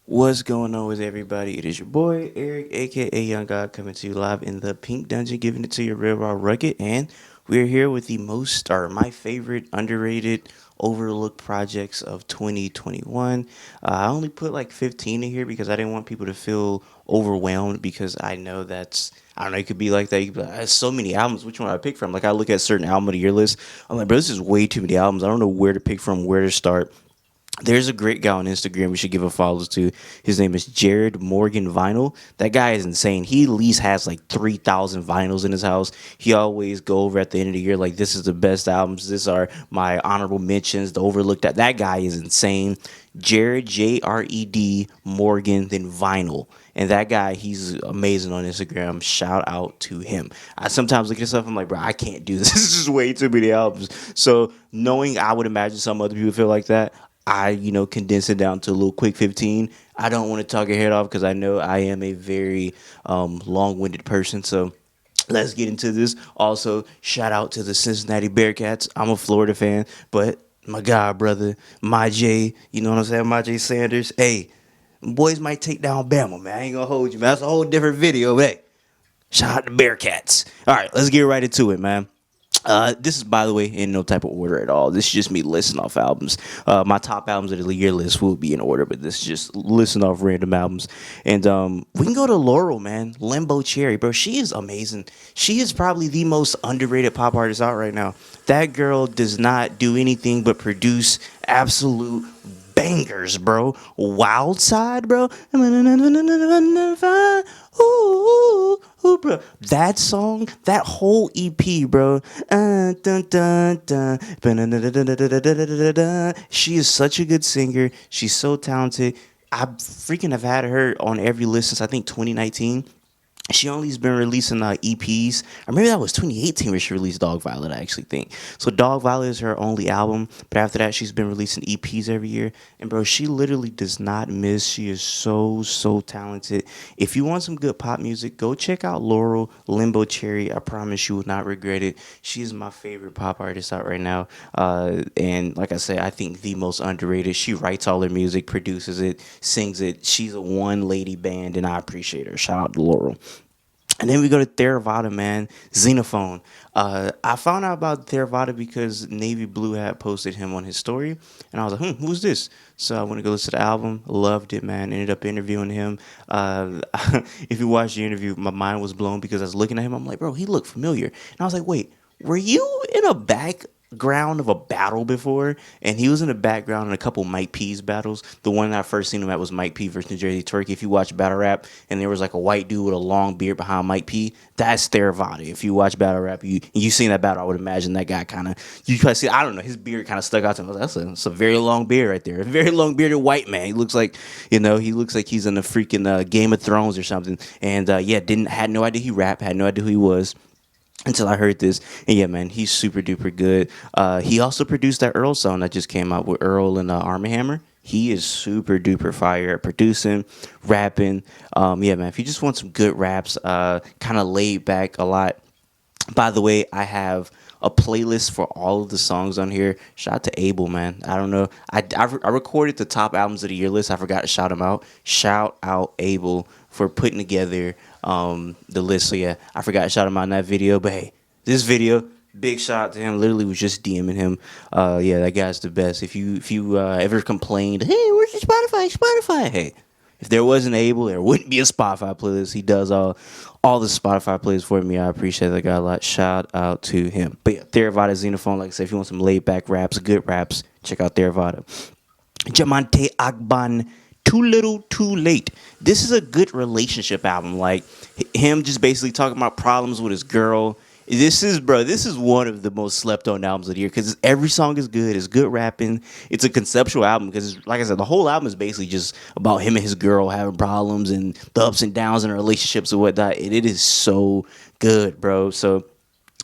What's going on with everybody? It is your boy Eric, aka Young God, coming to you live in the Pink Dungeon, giving it to you real raw rugged, and we're here with the most, or my favorite, underrated, overlooked projects of 2021. I only put like 15 in here because I didn't want people to feel overwhelmed because I know that's I don't know. It could be like that. You could be like, "There's so many albums. Which one do I pick from?" Like I look at certain album of the year lists. I'm like, bro, this is way too many albums. I don't know where to pick from, where to start. There's a great guy on Instagram we should give a follow to. His name is Jared Morgan Vinyl. That guy is insane. He at least has like 3,000 vinyls in his house. He always go over at the end of the year like this is the best albums. These are my honorable mentions. The overlooked that guy is insane. Jared Jared Morgan then Vinyl. And that guy, he's amazing on Instagram. Shout out to him. I sometimes look at stuff, I'm like, bro, I can't do this. This is just way too many albums. So knowing I would imagine some other people feel like that, I condense it down to a little quick 15. I don't want to talk your head off because I know I am a very long-winded person. So let's get into this. Also, shout out to the Cincinnati Bearcats. I'm a Florida fan, but my God, brother, my J, you know what I'm saying? My J Sanders. Hey, boys might take down Bama, man. I ain't gonna hold you, man. That's a whole different video, but hey, shout out to Bearcats. All right, let's get right into it, man. This is, by the way, in no type of order at all. This is just me listing off albums. My top albums of the year list will be in order, but this is just listing off random albums. And we can go to Laurel, man. Limbo Cherry, bro. She is amazing. She is probably the most underrated pop artist out right now. That girl does not do anything but produce absolute bangers, bro. Wild Side, bro. Ooh, bro. That song, that whole EP, bro. She is such a good singer. She's so talented. I freaking have had her on every list since I think 2019. She only's been releasing EPs, or maybe that was 2018 where she released Dog Violet, I actually think. So Dog Violet is her only album, but after that she's been releasing EPs every year. And bro, she literally does not miss. She is so talented. If you want some good pop music, go check out Laurel Limbo Cherry. I promise you will not regret it. She is my favorite pop artist out right now. And like I said, I think the most underrated. She writes all her music, produces it, sings it. She's a one lady band, and I appreciate her. Shout out to Laurel. And then we go to Theravada, man. Xenophon. I found out about Theravada because Navy Blue had posted him on his story. And I was like, who's this? So I went to go listen to the album. Loved it, man. Ended up interviewing him. If you watch the interview, my mind was blown because I was looking at him. I'm like, bro, he looked familiar. And I was like, wait, were you in a background of a battle before? And he was in the background in a couple Mike P's battles. The one I first seen him at was Mike P versus New Jersey Turkey. If you watch battle rap and there was like a white dude with a long beard behind Mike P, that's Theravada. If you watch battle rap, you seen that battle, I would imagine that guy kind of, you probably see, I don't know, his beard kind of stuck out to me. That's a very long beard right there. A very long bearded white man. He looks like, he looks like he's in the freaking Game of Thrones or something. And yeah, had no idea he rapped, had no idea who he was until I heard this. And yeah, man, he's super duper good. He also produced that Earl song that just came out with Earl and Arm & Hammer. He is super duper fire at producing, rapping. Yeah, man, if you just want some good raps, kind of laid back a lot. By the way, I have a playlist for all of the songs on here. Shout out to Abel, man. I don't know. I recorded the top albums of the year list. I forgot to shout him out. Shout out Abel for putting together the list. So yeah, I forgot to shout him out in that video. But hey, this video, big shout out to him. Literally was just DMing him. Yeah, that guy's the best. If you ever complained, hey, where's your Spotify? Hey, if there wasn't Abel, there wouldn't be a Spotify playlist. He does all the Spotify playlists for me. I appreciate that guy a lot. Shout out to him. But yeah, Theravada, Xenophon, like I said, if you want some laid back raps, good raps, check out Theravada. Jah-Monte, Ogbon, Too Little, Too Late. This is a good relationship album. Like him just basically talking about problems with his girl. This is one of the most slept on albums of the year because every song is good. It's good rapping. It's a conceptual album because, like I said, the whole album is basically just about him and his girl having problems and the ups and downs in their relationships and whatnot. And it is so good, bro. So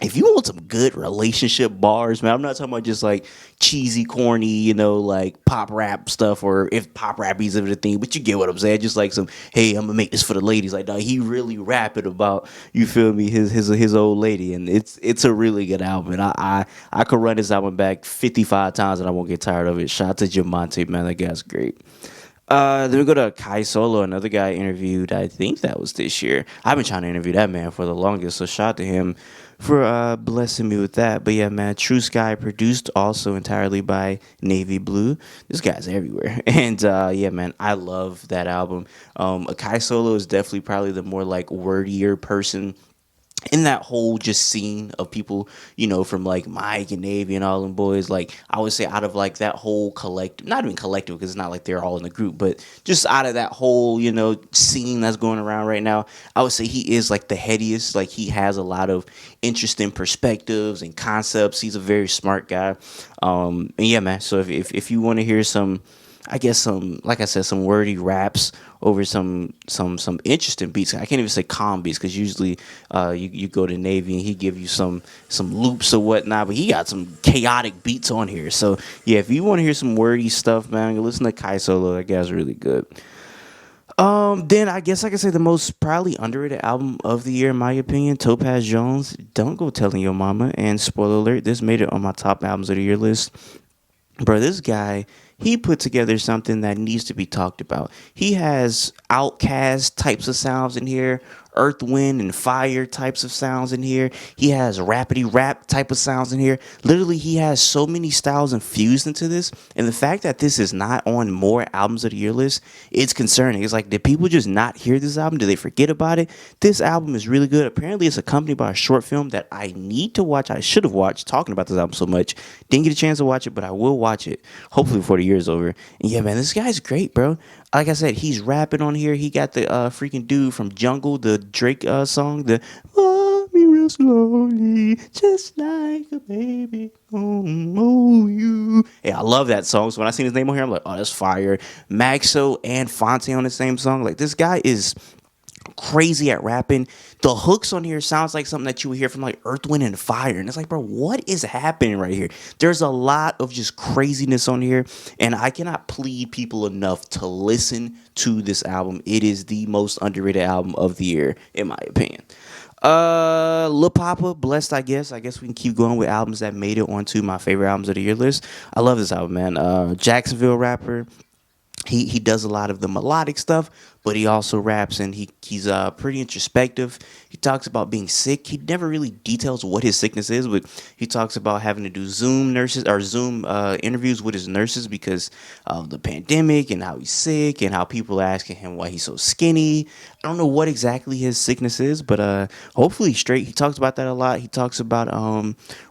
if you want some good relationship bars, man, I'm not talking about just like cheesy, corny, like pop rap stuff, or if pop rap is a thing, but you get what I'm saying. Just like some, hey, I'm gonna make this for the ladies. Like, dog, he really rapping about, you feel me, his old lady, and it's a really good album. And I could run this album back 55 times and I won't get tired of it. Shout out to Jah-Monte, man, that guy's great. Then we go to Kai Solo, another guy interviewed. I think that was this year. I've been trying to interview that man for the longest, so shout out to him for blessing me with that. But yeah, man, True Sky produced also entirely by Navy Blue. This guy's everywhere, and yeah, man, I love that album. Akai Solo is definitely probably the more like wordier person in that whole just scene of people, from like Mike and Navy and all them boys. Like I would say, out of like that whole collective, not even collective because it's not like they're all in the group, but just out of that whole scene that's going around right now, I would say he is like the headiest. Like he has a lot of interesting perspectives and concepts. He's a very smart guy. And yeah, man. So if you want to hear some, I guess, some, like I said, some wordy raps over some interesting beats. I can't even say calm beats because usually you go to Navy and he give you some loops or whatnot, but he got some chaotic beats on here. So yeah, if you want to hear some wordy stuff, man, go listen to Kai Solo. That guy's really good. Then I guess I could say the most probably underrated album of the year, in my opinion, Topaz Jones. Don't go telling your mama. And spoiler alert, this made it on my top albums of the year list. Bro, this guy, he put together something that needs to be talked about. He has Outcast types of sounds in here, Earth, Wind, and Fire types of sounds in here. He has rapidy rap type of sounds in here. Literally, he has so many styles infused into this. And the fact that this is not on more albums of the year list, it's concerning. It's like, did people just not hear this album? Did they forget about it? This album is really good. Apparently, it's accompanied by a short film that I need to watch. I should have watched, talking about this album so much. Didn't get a chance to watch it, but I will watch it, hopefully before the year's over. And yeah, man, this guy's great, bro. Like I said, he's rapping on here. He got the freaking dude from Jungle, the Drake song, the "Love Me Real Slowly, just like a baby, oh you." Yeah, I love that song. So when I seen his name on here, I'm like, oh, that's fire. Maxo and Fonte on the same song. Like, this guy is crazy at rapping. The hooks on here sounds like something that you would hear from like Earth, Wind, and Fire. And it's like, bro, what is happening right here? There's a lot of just craziness on here. And I cannot plead people enough to listen to this album. It is the most underrated album of the year, in my opinion. Lil Poppa, Blessed, I guess. I guess we can keep going with albums that made it onto my favorite albums of the year list. I love this album, man. Jacksonville rapper. He does a lot of the melodic stuff, but he also raps, and he's pretty introspective. He talks about being sick. He never really details what his sickness is, but he talks about having to do Zoom interviews with his nurses because of the pandemic and how he's sick and how people are asking him why he's so skinny. I don't know what exactly his sickness is, but hopefully straight. He talks about that a lot. He talks about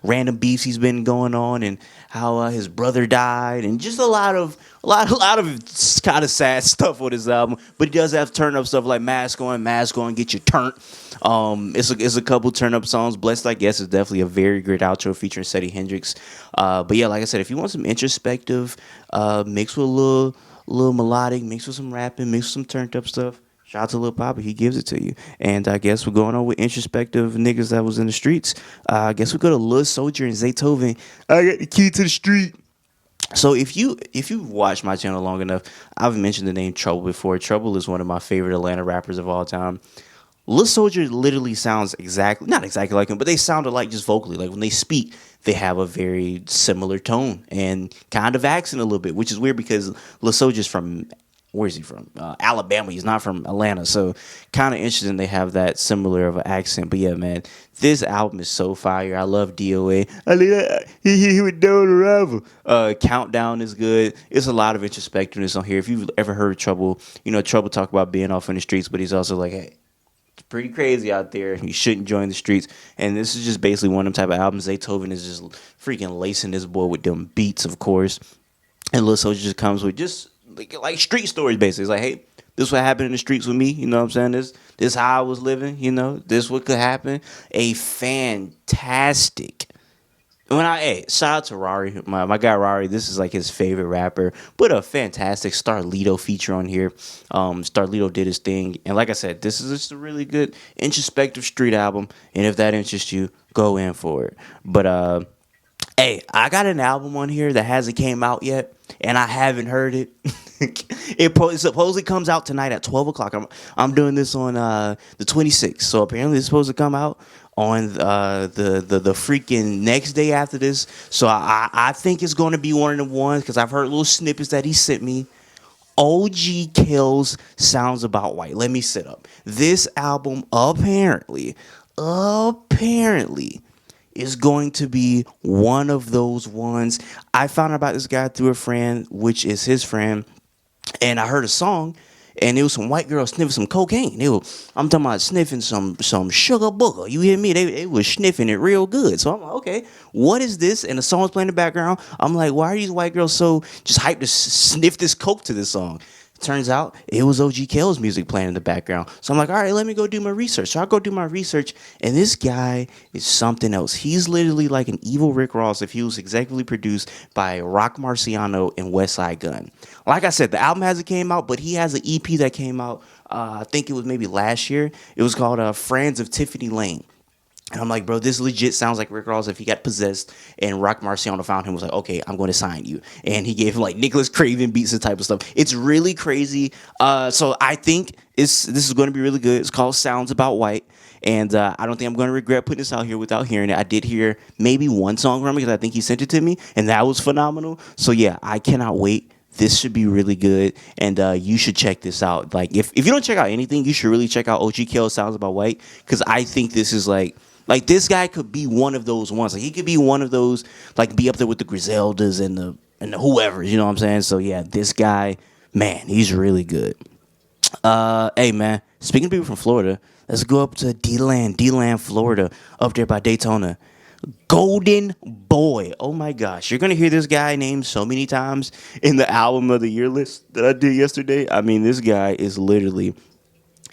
random beefs he's been going on and how his brother died, and just a lot of kind of sad stuff with his album. But he does have turn up stuff like Mask On, Get Your Turnt. It's a couple turn up songs. Blessed, I guess, is definitely a very great outro featuring Seti Hendrix. But yeah, like I said, if you want some introspective, mixed with a little melodic, mixed with some rapping, mixed with some turned up stuff, shout out to Lil Poppa, he gives it to you. And I guess we're going on with introspective niggas that was in the streets. I guess we go to Luh Soldier and Zaytoven. I got the key to the street. So if you watch my channel long enough, I've mentioned the name Trouble before. Trouble is one of my favorite Atlanta rappers of all time. Luh Soldier literally sounds not exactly like him, but they sound alike just vocally. Like when they speak, they have a very similar tone and kind of accent a little bit, which is weird because Luh Soldier's from, where is he from? Alabama. He's not from Atlanta. So kind of interesting they have that similar of an accent. But yeah, man, this album is so fire. I love DOA. He would do the rival. Countdown is good. It's a lot of introspectiveness on here. If you've ever heard of Trouble, Trouble talk about being off in the streets, but he's also like, hey, it's pretty crazy out there. You shouldn't join the streets. And this is just basically one of them type of albums. Zaytoven is just freaking lacing this boy with them beats, of course. And Luh Soldier just comes with just like street stories, basically. It's like, hey, this what happened in the streets with me. You know what I'm saying? This how I was living. This what could happen. A fantastic. Shout out to Rari, my guy Rari. This is like his favorite rapper, but a fantastic Starlito feature on here. Starlito did his thing, and like I said, this is just a really good introspective street album. And if that interests you, go in for it. But hey, I got an album on here that hasn't came out yet, and I haven't heard it. It supposedly comes out tonight at 12 o'clock. I'm doing this on the 26th, so apparently it's supposed to come out on the freaking next day after this. So I think it's going to be one of the ones because I've heard little snippets that he sent me OG Kelz Sounds About White. Let me sit up. This album apparently is going to be one of those ones. I found out about this guy through a friend, which is his friend, and I heard a song, and it was some white girls sniffing some cocaine. I'm talking about sniffing some sugar booger. You hear me? They was sniffing it real good. So I'm like, okay, what is this? And the song's playing in the background. I'm like, why are these white girls so just hyped to sniff this coke to this song? Turns out it was OG Kel's music playing in the background. So I'm like, all right, let me go do my research. So I go do my research, and this guy is something else. He's literally like an evil Rick Ross if he was executively produced by Rock Marciano and West Side Gun. Like I said, the album hasn't came out, but he has an EP that came out, I think it was maybe last year. It was called Friends of Tiffany Lane. And I'm like, bro, this legit sounds like Rick Ross if he got possessed and Rock Marciano found him, was like, okay, I'm going to sign you. And he gave him like Nicholas Craven beats and type of stuff. It's really crazy. So I think this is going to be really good. It's called Sounds About White. And I don't think I'm going to regret putting this out here without hearing it. I did hear maybe one song from it because I think he sent it to me, and that was phenomenal. So yeah, I cannot wait. This should be really good, and you should check this out. Like, if you don't check out anything, you should really check out OG Kel's Sounds About White, because I think this is like this guy could be one of those ones. Like, he could be one of those, like, be up there with the Griseldas and the whoever. You know what I'm saying? So yeah, this guy, man, he's really good. Hey man, speaking of people from Florida, let's go up to D-Land, Florida, up there by Daytona. Golden Boy. Oh my gosh. You're going to hear this guy named so many times in the album of the year list that I did yesterday. I mean, this guy is literally,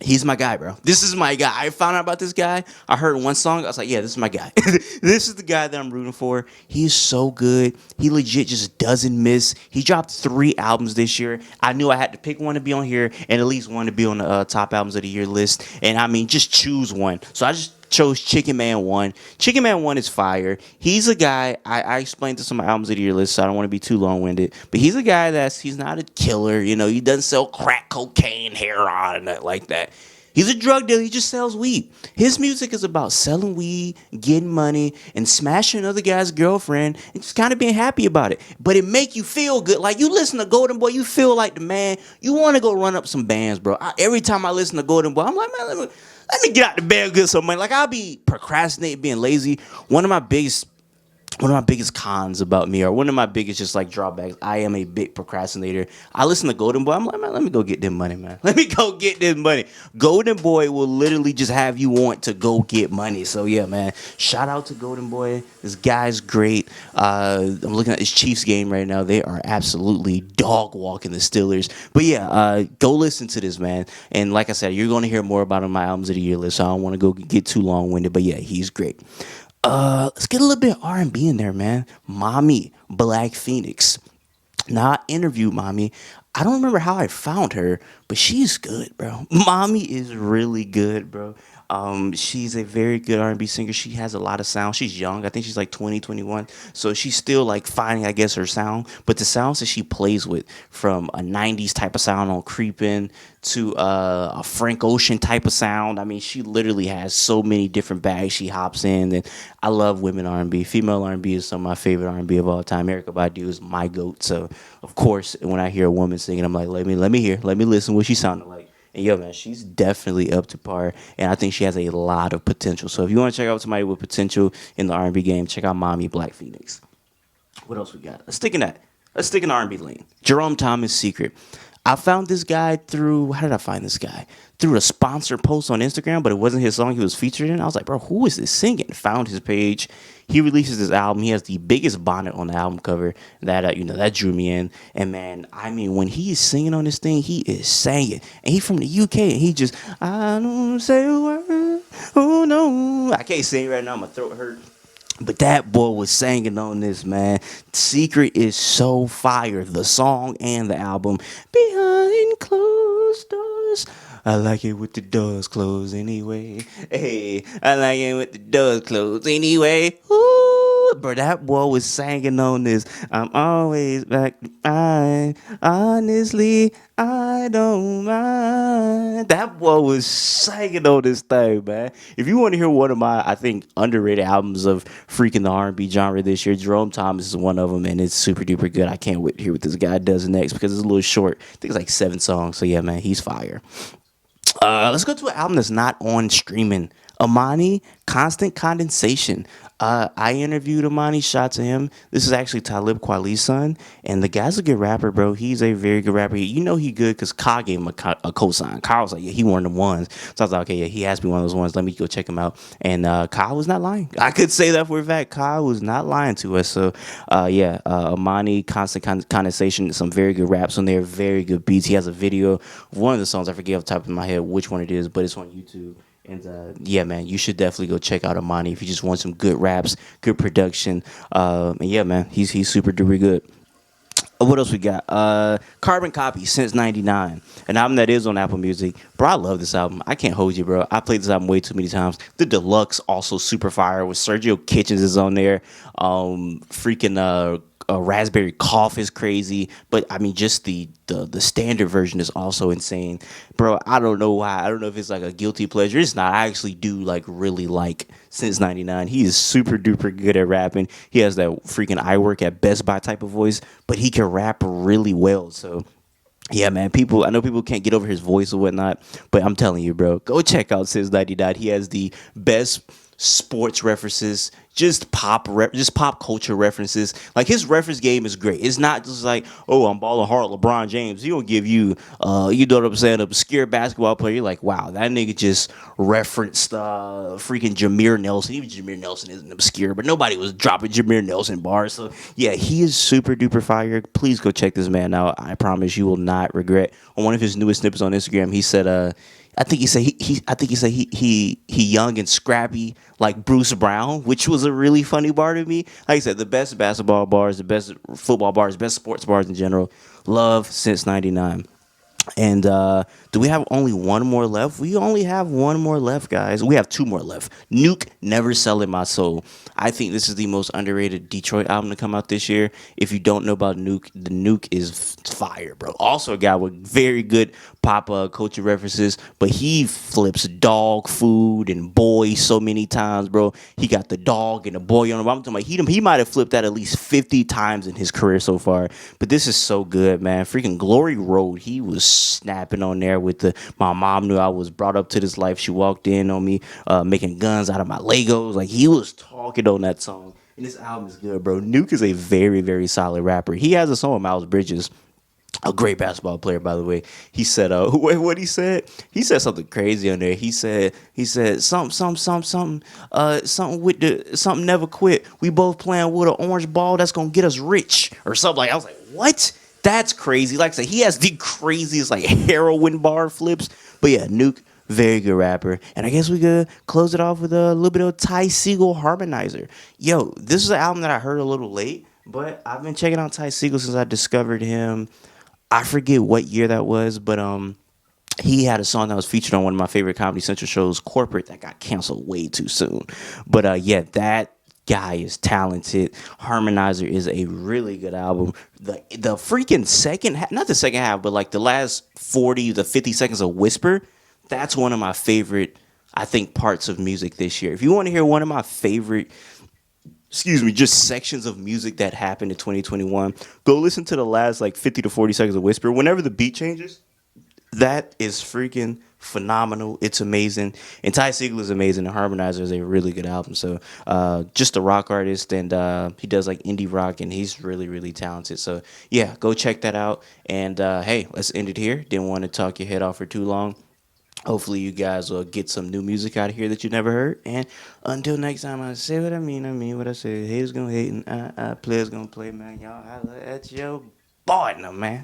he's my guy, bro. This is my guy. I found out about this guy. I heard one song. I was like, yeah, this is my guy. This is the guy that I'm rooting for. He's so good. He legit just doesn't miss. He dropped 3 albums this year. I knew I had to pick one to be on here and at least one to be on the top albums of the year list. And I mean, just choose one. So I just chose Chicken Man 1. Chicken Man 1 is fire. He's a guy, I explained this on my albums of the year list, so I don't want to be too long-winded, but he's a guy he's not a killer, you know, he doesn't sell crack, cocaine, heroin, and that like that. He's a drug dealer. He just sells weed. His music is about selling weed, getting money, and smashing another guy's girlfriend, and just kind of being happy about it. But it make you feel good. Like, you listen to Golden Boy, you feel like the man. You want to go run up some bands, bro. Every time I listen to Golden Boy, I'm like, man, let me get out the bed and get some money. Like, I'll be procrastinating, being lazy. One of my biggest cons about me, or one of my biggest just like drawbacks, I am a big procrastinator. I listen to Golden Boy, I'm like, man, let me go get them money, man. Let me go get this money. Golden Boy will literally just have you want to go get money. So yeah, man, shout out to Golden Boy. This guy's great. I'm looking at this Chiefs game right now. They are absolutely dog walking the Steelers. But yeah, go listen to this, man. And like I said, you're going to hear more about him on my albums of the year list, so I don't want to go get too long-winded. But yeah, he's great. Let's get a little bit of R&B in there, man. Mamii, Black Phoenix. Now, I interviewed Mamii. I don't remember how I found her, but she's good, bro. Mamii is really good, bro. She's a very good R&B singer. She has a lot of sound. She's young. I think she's like 20, 21. So she's still like finding, I guess, her sound. But the sounds that she plays with, from a 90s type of sound on Creepin' to a Frank Ocean type of sound. I mean, she literally has so many different bags she hops in. And I love women R&B. Female R&B is some of my favorite R&B of all time. Erykah Badu is my goat. So, of course, when I hear a woman singing, I'm like, let me hear. Let me listen what she sounded like. And yo, man, she's definitely up to par, and I think she has a lot of potential. So if you want to check out somebody with potential in the R&B game, check out Mamii, Black Phoenix. What else we got? Let's stick in that. Let's stick in the R&B lane. Jerome Thomas, Secret. I found this guy through, how did I find this guy? Through a sponsored post on Instagram, but it wasn't his song he was featured in. I was like, bro, who is this singing? Found his page. He releases this album. He has the biggest bonnet on the album cover. That that drew me in. And man, I mean, when he is singing on this thing, he is singing. And he from the UK, and he just, I don't say a word. Oh no, I can't sing right now. My throat hurt. But that boy was singing on this, man. Secret is so fire. The song and the album. Behind closed doors. I like it with the doors closed anyway. Hey, I like it with the doors closed anyway. Ooh, bro, that boy was singing on this. I'm always back to mine. Honestly, I don't mind. That boy was singing on this thing, man. If you want to hear one of my, I think, underrated albums of freaking the R&B genre this year, Jerome Thomas is one of them, and it's super duper good. I can't wait to hear what this guy does next because it's a little short. I think it's like 7 songs. So yeah, man, he's fire. Let's go to an album that's not on streaming. Amani, Constant Condensation. I interviewed Amani, shot to him. This is actually Talib Kweli's son, and the guy's a good rapper, bro. He's a very good rapper. You know he good because Ka gave him a cosign. Ka was like, yeah, he one of them ones. So I was like, okay, yeah, he has to be one of those ones. Let me go check him out. And Ka was not lying. I could say that for a fact. Ka was not lying to us. So yeah, Amani, Constant Condensation, some very good raps on there, very good beats. He has a video of one of the songs. I forget off the top of my head which one it is, but it's on YouTube. And yeah, man, you should definitely go check out Amani if you just want some good raps, good production. And yeah, man, he's super duper good. What else we got? Carbon Copy since '99, an album that is on Apple Music. Bro, I love this album. I can't hold you, bro. I played this album way too many times. The deluxe also super fire with Sergio Kitchens is on there. Freaking Raspberry Cough is crazy, but I mean, just the standard version is also insane, bro. I don't know why. I don't know if it's like a guilty pleasure. It's not. I actually do like really like since '99. He is super duper good at rapping. He has that freaking I work at Best Buy type of voice, but he can rap really well. So yeah, man. I know people can't get over his voice or whatnot, but I'm telling you, bro, go check out Since '99. He has the best sports references, just pop culture references. Like his reference game is great. It's not just like, oh, I'm balling hard, LeBron James. He don't give you, you know what I'm saying, an obscure basketball player. You're like, wow, that nigga just referenced freaking Jameer Nelson. Even Jameer Nelson isn't obscure, but nobody was dropping Jameer Nelson bars. So yeah, he is super duper fire. Please go check this man out. I promise you will not regret. On one of his newest snippets on Instagram, he said, I think he said he young and scrappy like Bruce Brown, which was a really funny bar to me. Like I said, the best basketball bars, the best football bars, best sports bars in general. Love since '99. And do we have only one more left? We only have one more left, guys. We have two more left. Nuke, Never Selling My Soul. I think this is the most underrated Detroit album to come out this year. If you don't know about Nuke, the Nuke is fire, bro. Also a guy with very good pop culture references, but he flips dog food and boy so many times, bro. He got the dog and the boy on him. I'm talking about he might have flipped that at least 50 times in his career so far. But this is so good, man. Freaking Glory Road. He was snapping on there with the my mom knew I was brought up to this life. She walked in on me making guns out of my Legos. Like he was talking on that song. And this album is good, bro. Nuke is a very, very solid rapper. He has a song with Miles Bridges, a great basketball player, by the way. He said, what he said? He said something crazy on there. He said, something with the something never quit. We both playing with an orange ball that's gonna get us rich or something. Like I was like, what? That's crazy. Like I said, he has the craziest like heroin bar flips. But yeah, Nuke, very good rapper. And I guess we could close it off with a little bit of Ty Segall Harmonizer. Yo, this is an album that I heard a little late, but I've been checking out Ty Segall since I discovered him. I forget what year that was, but he had a song that was featured on one of my favorite Comedy Central shows, Corporate, that got canceled way too soon. But yeah, that guy is talented. Harmonizer is a really good album. The freaking second half, not the second half, but like the last 40 to 50 seconds of Whisper, that's one of my favorite, I think, parts of music this year. If you want to hear one of my favorite, just sections of music that happened in 2021, go listen to the last like 50 to 40 seconds of Whisper. Whenever the beat changes, that is freaking phenomenal. It's amazing. And Ty Segall is amazing. And Harmonizer is a really good album. So just a rock artist, and he does like indie rock, and he's really, really talented. So yeah, go check that out. And hey, let's end it here. Didn't want to talk your head off for too long. Hopefully you guys will get some new music out of here that you never heard. And until next time, I say what I mean what I say. Haters gonna hate and players gonna play, man. Y'all holla at your boy, no man.